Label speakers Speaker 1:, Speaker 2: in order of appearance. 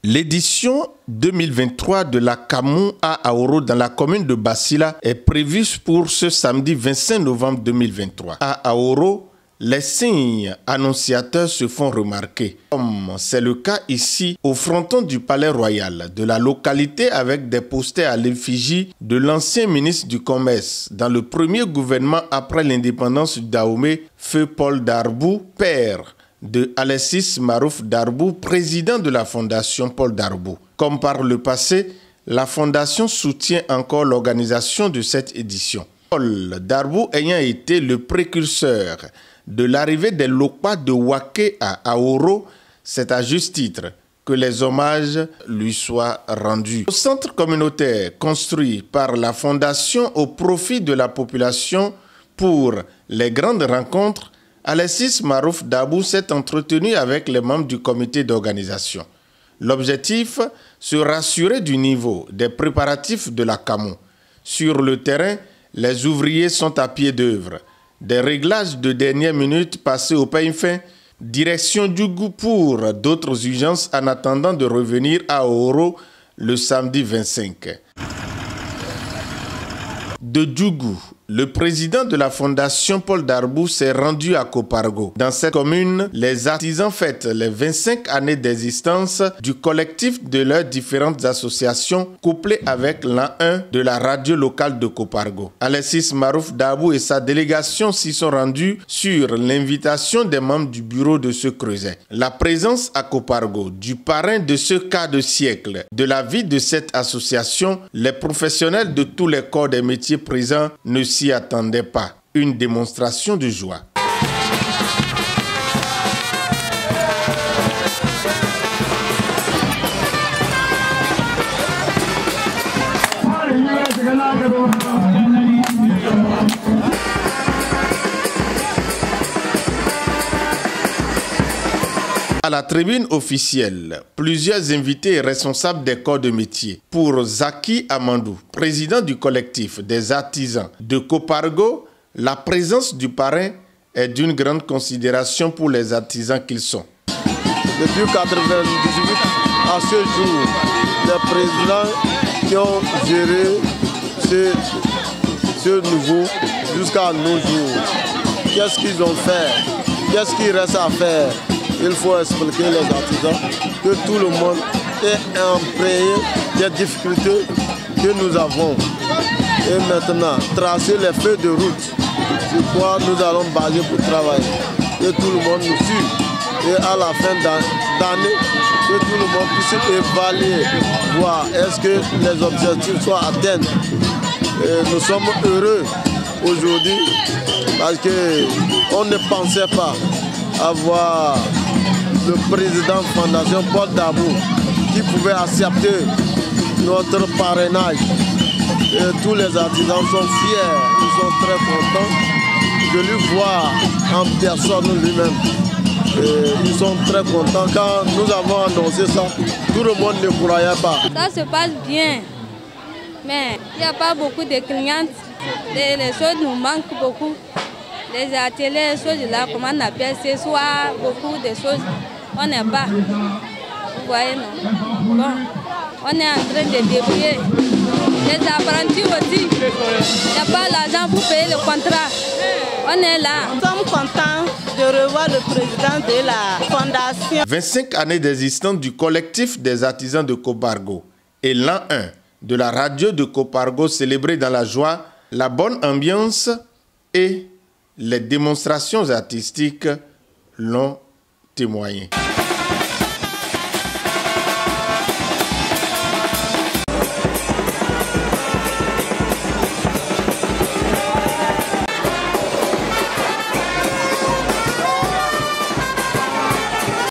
Speaker 1: L'édition 2023 de la Camon à Aoro dans la commune de Basila est prévue pour ce samedi 25 novembre 2023. À Aoro, les signes annonciateurs se font remarquer, comme c'est le cas ici au fronton du Palais Royal de la localité avec des posters à l'effigie de l'ancien ministre du Commerce dans le premier gouvernement après l'indépendance du Dahomey, feu Paul Darbou, père de Alexis Marouf Darbou, président de la Fondation Paul Darbou. Comme par le passé, la Fondation soutient encore l'organisation de cette édition. Paul Darbou ayant été le précurseur de l'arrivée des Lokpa de Waké à Aoro, c'est à juste titre que les hommages lui soient rendus. Au centre communautaire construit par la Fondation au profit de la population pour les grandes rencontres, Alexis Marouf Darbou s'est entretenu avec les membres du comité d'organisation. L'objectif, se rassurer du niveau des préparatifs de la Camon. Sur le terrain, les ouvriers sont à pied d'œuvre. Des réglages de dernière minute passés au peigne fin, direction Djougou pour d'autres urgences en attendant de revenir à Aoro le samedi 25. De Djougou, le président de la Fondation Paul Darbou s'est rendu à Kopargo. Dans cette commune, les artisans fêtent les 25 années d'existence du collectif de leurs différentes associations couplées avec l'an 1 de la radio locale de Kopargo. Alexis Marouf Darbou et sa délégation s'y sont rendus sur l'invitation des membres du bureau de ce creuset. La présence à Kopargo du parrain de ce quart de siècle de la vie de cette association, les professionnels de tous les corps des métiers présents ne s'y attendait pas. Une démonstration de joie. À la tribune officielle, plusieurs invités et responsables des corps de métier. Pour Zaki Amandou, président du collectif des artisans de Kopargo, la présence du parrain est d'une grande considération pour les artisans qu'ils sont.
Speaker 2: Depuis 1998 à ce jour, les présidents qui ont géré ce niveau jusqu'à nos jours, qu'est-ce qu'ils ont fait? Qu'est-ce qu'il reste à faire? Il faut expliquer les artisans que tout le monde est imprégné des difficultés que nous avons. Et maintenant, tracer les feuilles de route sur quoi nous allons baser pour travailler. Que tout le monde nous suive. Et à la fin d'année, que tout le monde puisse évaluer, voir est-ce que les objectifs soient atteints. Et nous sommes heureux aujourd'hui parce qu'on ne pensait pas avoir le président de la Fondation Paul Darbou qui pouvait accepter notre parrainage. Et tous les artisans sont fiers, ils sont très contents de lui voir en personne lui-même. Ils sont très contents. Quand nous avons annoncé ça, tout le monde ne croyait pas.
Speaker 3: Ça se passe bien, mais il n'y a pas beaucoup de clients. Les choses nous manquent beaucoup. Les ateliers, les choses là, comment on appelle, ce soir, beaucoup de choses, on n'est pas. Vous voyez, non? Bon, on est en train de débrouiller. Les apprentis aussi, il n'y a pas l'argent pour payer le contrat. On est là.
Speaker 4: Nous sommes contents de revoir le président de la Fondation.
Speaker 1: 25 années d'existence du collectif des artisans de Kopargo et l'an 1 de la radio de Kopargo célébré dans la joie, la bonne ambiance et les démonstrations artistiques l'ont témoigné.